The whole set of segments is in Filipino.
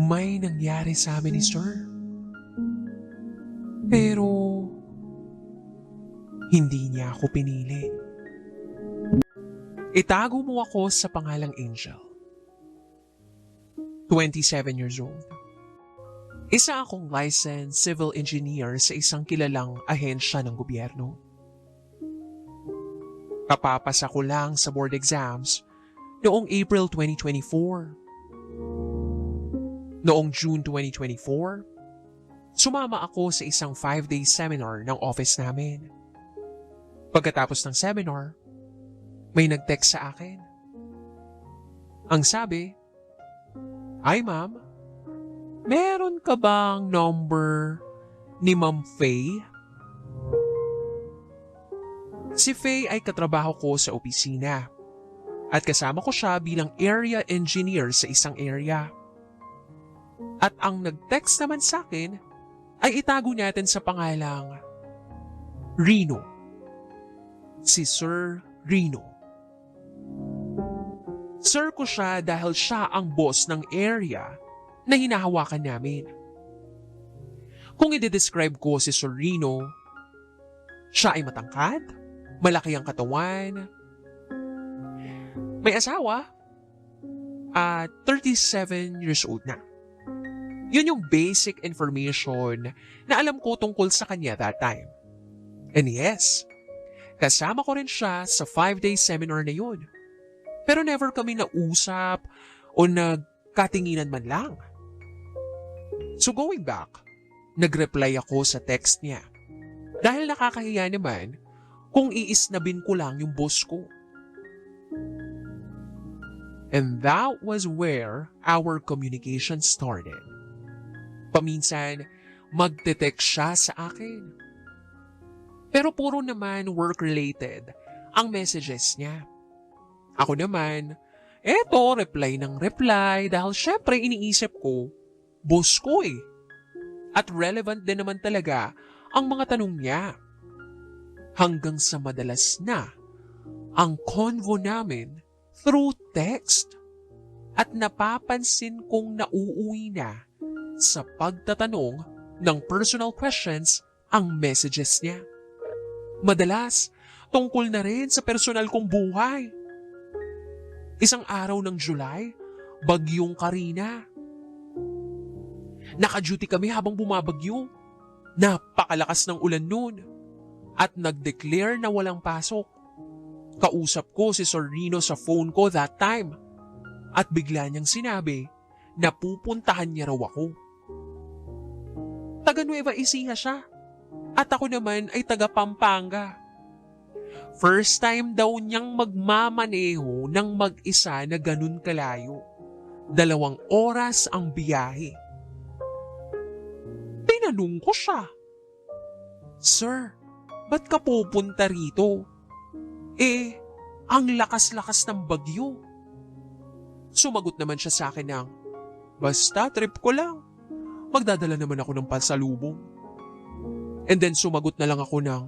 may nangyari sa amin ni Sir. Pero hindi niya ako pinili. Itago mo ako sa pangalang Angel. 27 years old. Isa akong licensed civil engineer sa isang kilalang ahensya ng gobyerno. Kapapasa ko lang sa board exams noong April 2024. Noong June 2024, sumama ako sa isang 5-day seminar ng office namin. Pagkatapos ng seminar, may nag-text sa akin. Ang sabi, "Hi ma'am, meron ka bang number ni Ma'am Faye?" Si Faye ay katrabaho ko sa opisina at kasama ko siya bilang area engineer sa isang area. At ang nag-text naman sa akin ay itago natin sa pangalang Rino. Si Sir Rino. Sir ko siya dahil siya ang boss ng area na hinahawakan namin. Kung i-describe ko si Sir Rino, siya ay matangkad, malaki ang katawan, may asawa, at 37 years old na. Yun yung basic information na alam ko tungkol sa kanya that time. And yes, kasama ko rin siya sa 5-day seminar na yun. Pero never kami nausap o nagkatinginan man lang. So going back, nag-reply ako sa text niya. Dahil nakakahiya naman kung iisnabin ko lang yung boss ko. And that was where our communication started. Paminsan, magte-text siya sa akin. Pero puro naman work-related ang messages niya. Ako naman, reply ng reply dahil syempre iniisip ko, boss ko eh. At relevant din naman talaga ang mga tanong niya. Hanggang sa madalas na ang convo namin through text at napapansin kong nauuwi na sa pagtatanong ng personal questions ang messages niya. Madalas, tungkol na rin sa personal kong buhay. Isang araw ng July, bagyong Karina. Naka-duty kami habang bumabagyo. Napakalakas ng ulan noon at nag-declare na walang pasok. Kausap ko si Sir Rino sa phone ko that time at bigla niyang sinabi na pupuntahan niya raw ako. Taga Nueva Ecija siya at ako naman ay taga Pampanga. First time daw niyang magmamaneho ng mag-isa na ganun kalayo. 2 oras ang biyahe. Tinanong ko siya, "Sir, ba't ka pupunta rito? Ang lakas-lakas ng bagyo." Sumagot naman siya sa akin ng, "Basta trip ko lang. Magdadala naman ako ng pansalubong." And then sumagot na lang ako ng,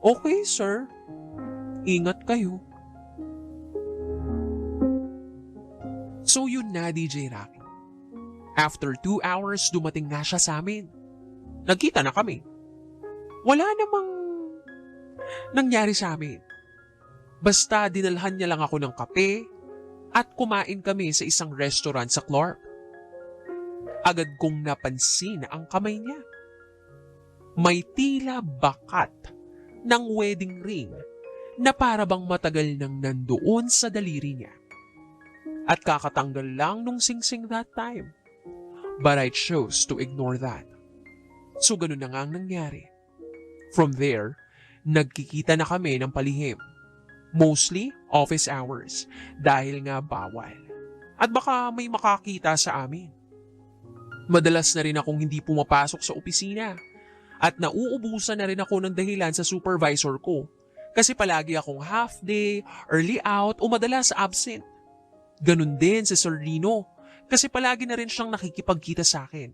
"Okay sir. Ingat kayo." So yun na, DJ Rocky. After 2 hours, dumating nga siya sa amin. Nagkita na kami. Wala namang nangyari sa amin. Basta dinalhan niya lang ako ng kape at kumain kami sa isang restaurant sa Clark. Agad kong napansin ang kamay niya. May tila bakat ng wedding ring na para bang matagal nang nandoon sa daliri niya. At kakatanggal lang nung singsing that time. But I chose to ignore that. So ganun na nga ang nangyari. From there, nagkikita na kami ng palihim. Mostly office hours dahil nga bawal. At baka may makakita sa amin. Madalas na rin akong hindi pumapasok sa opisina at nauubusan na rin ako ng dahilan sa supervisor ko kasi palagi akong half day, early out o madalas absent. Ganun din si Sir Rino kasi palagi na rin siyang nakikipagkita sa akin.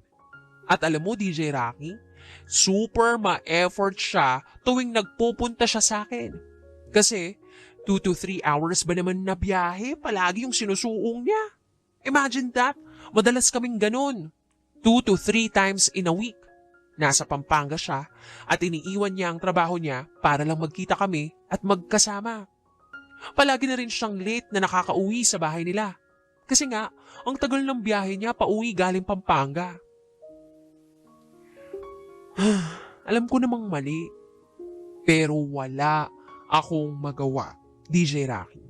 At alam mo DJ Rocky, super ma-effort siya tuwing nagpupunta siya sa akin. Kasi 2 to 3 hours ba naman na biyahe palagi yung sinusuong niya. Imagine that. Madalas kaming ganun. 2 to 3 times in a week. Nasa Pampanga siya at iniiwan niya ang trabaho niya para lang magkita kami at magkasama. Palagi na rin siyang late na nakakauwi sa bahay nila. Kasi nga, ang tagal ng biyahe niya pauwi galing Pampanga. Alam ko namang mali. Pero wala akong magawa, DJ Rocky.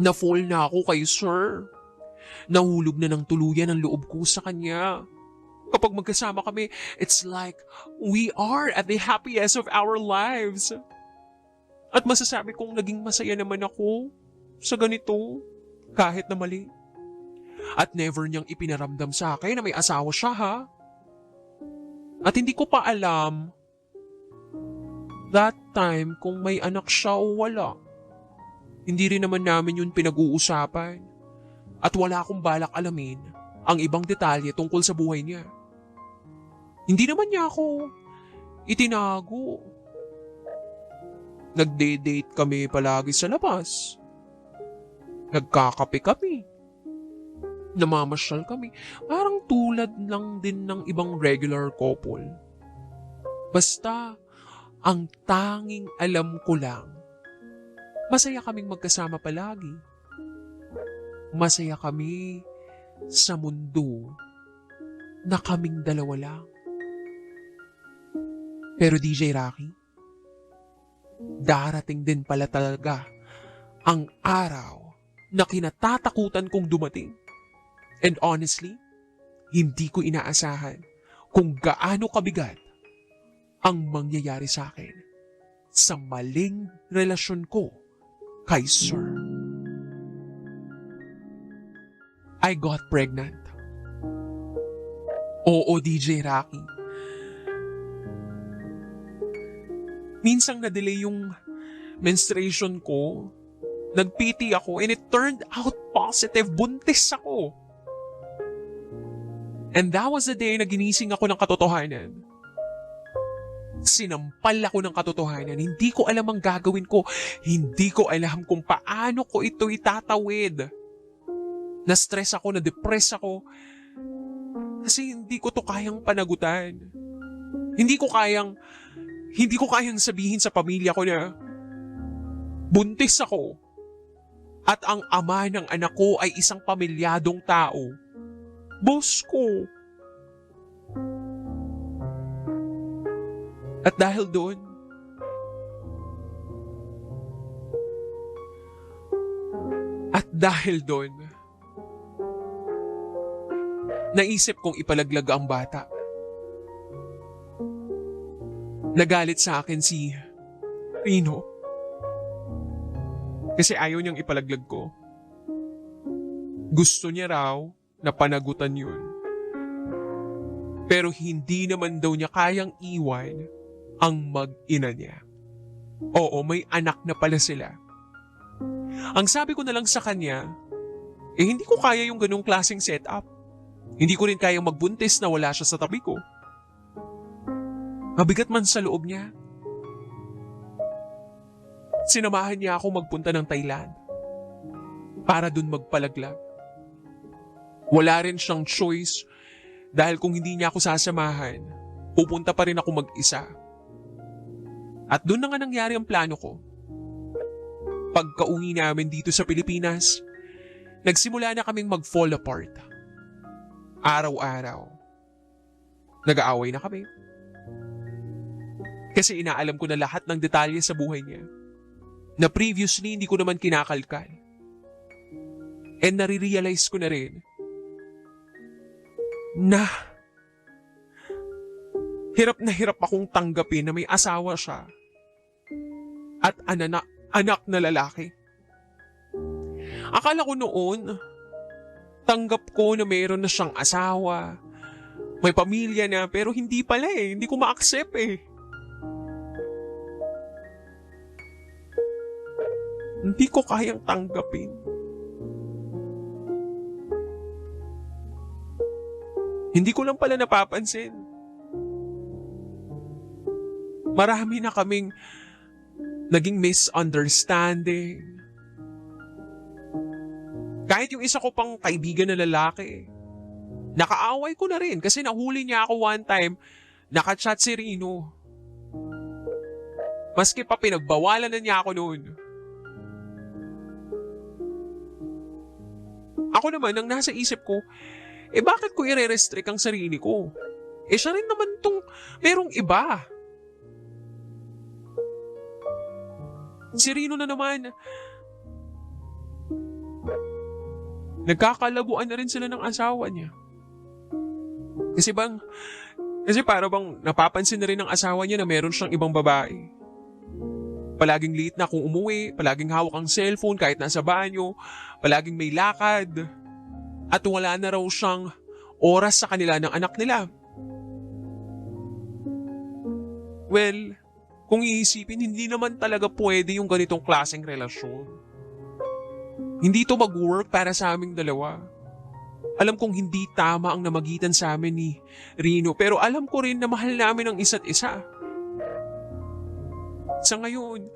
Na-fall na ako kay Sir. Nahulog na ng tuluyan ang loob ko sa kanya. Kapag magkasama kami, it's like we are at the happiest of our lives. At masasabi kong naging masaya naman ako sa ganito, kahit na mali. At never niyang ipinaramdam sa akin na may asawa siya, ha? At hindi ko pa alam that time kung may anak siya o wala. Hindi rin naman namin yun pinag-uusapan. At wala akong balak alamin ang ibang detalye tungkol sa buhay niya. Hindi naman niya ako itinago. Nagde-date kami palagi sa labas. Nagkakape kami. Namamasyal kami. Parang tulad lang din ng ibang regular couple. Basta, ang tanging alam ko lang, masaya kaming magkasama palagi. Masaya kami sa mundo na kaming dalawa lang. Pero DJ Rocky, darating din pala talaga ang araw na kinatatakutan kong dumating. And honestly, hindi ko inaasahan kung gaano kabigat ang mangyayari sa akin sa maling relasyon ko kay Sir. I got pregnant. Oo, DJ Rocky. Minsang na-delay yung menstruation ko. Nag-PT ako and it turned out positive. Buntis ako. And that was the day na ginising ako ng katotohanan. Sinampal ako ng katotohanan. Hindi ko alam ang gagawin ko. Hindi ko alam kung paano ko ito itatawid. Na-stress ako, na-depress ako. Kasi hindi ko to kayang panagutan. Hindi ko kayang sabihin sa pamilya ko na buntis ako. At ang ama ng anak ko ay isang pamilyadong tao. Boss ko. At dahil doon, naisip kong ipalaglag ang bata. Nagalit sa akin si Rino. Kasi ayaw niyang ipalaglag ko. Gusto niya raw na panagutan yun. Pero hindi naman daw niya kayang iwan ang mag-ina niya. Oo, may anak na pala sila. Ang sabi ko na lang sa kanya, hindi ko kaya yung ganong klaseng setup. Hindi ko rin kayang magbuntis na wala siya sa tabi ko. Mabigat man sa loob niya. Sinamahan niya ako magpunta ng Thailand para dun magpalaglag. Wala rin siyang choice dahil kung hindi niya ako sasamahan, pupunta pa rin ako mag-isa. At dun na nga nangyari ang plano ko. Pagka-uwi namin dito sa Pilipinas, nagsimula na kaming mag-fall apart. Araw-araw. Nag-aaway na kami. Kasi inaalam ko na lahat ng detalye sa buhay niya na previously hindi ko naman kinakalkal. And nare-realize ko na rin na hirap akong tanggapin na may asawa siya at anak na lalaki. Akala ko noon, tanggap ko na mayroon na siyang asawa, may pamilya na, pero hindi pala eh. Hindi ko ma-accept eh. Hindi ko kayang tanggapin. Hindi ko lang pala napapansin. Marami na kaming naging misunderstanding. Kahit yung isa ko pang kaibigan na lalaki, nakaaway ko na rin kasi nahuli niya ako one time, nakachat si Rino. Maski pa pinagbawalan na niya ako noon. Ako naman, ang nasa isip ko, bakit ko i-restrict ang sarili ko? Siya rin naman tong merong iba. Si Rino na naman, nagkakalabuan na rin sila ng asawa niya. Kasi para bang napapansin na rin ng asawa niya na meron siyang ibang babae. Palaging late na kung umuwi, palaging hawak ang cellphone kahit nasa banyo, palaging may lakad, at wala na raw siyang oras sa kanila ng anak nila. Well, kung iisipin, hindi naman talaga pwede yung ganitong klaseng relasyon. Hindi to mag-work para sa aming dalawa. Alam kong hindi tama ang namagitan sa amin ni Rino, pero alam ko rin na mahal namin ang isa't isa. Sa ngayon,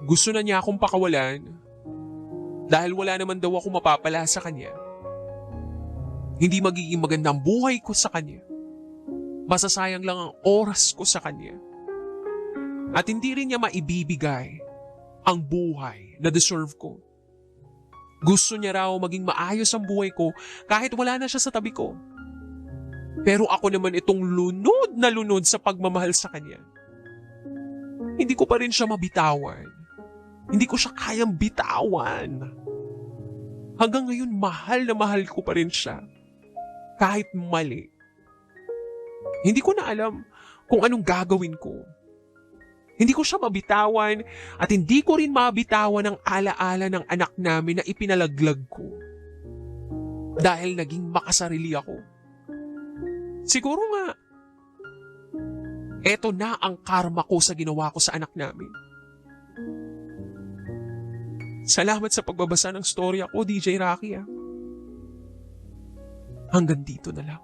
gusto na niya akong pakawalan dahil wala naman daw ako mapapala sa kanya. Hindi magiging magandang buhay ko sa kanya. Masasayang lang ang oras ko sa kanya. At hindi rin niya maibibigay ang buhay na deserve ko. Gusto niya raw maging maayos ang buhay ko kahit wala na siya sa tabi ko. Pero ako naman itong lunod na lunod sa pagmamahal sa kanya. Hindi ko pa rin siya mabitawan. Hindi ko siya kayang bitawan. Hanggang ngayon, mahal na mahal ko pa rin siya. Kahit mali. Hindi ko na alam kung anong gagawin ko. Hindi ko siya mabitawan at hindi ko rin mabitawan ang alaala ng anak namin na ipinalaglag ko. Dahil naging makasarili ako. Siguro nga, eto na ang karma ko sa ginawa ko sa anak namin. Salamat sa pagbabasa ng storya ko, DJ Rocky. Hanggang dito na lang.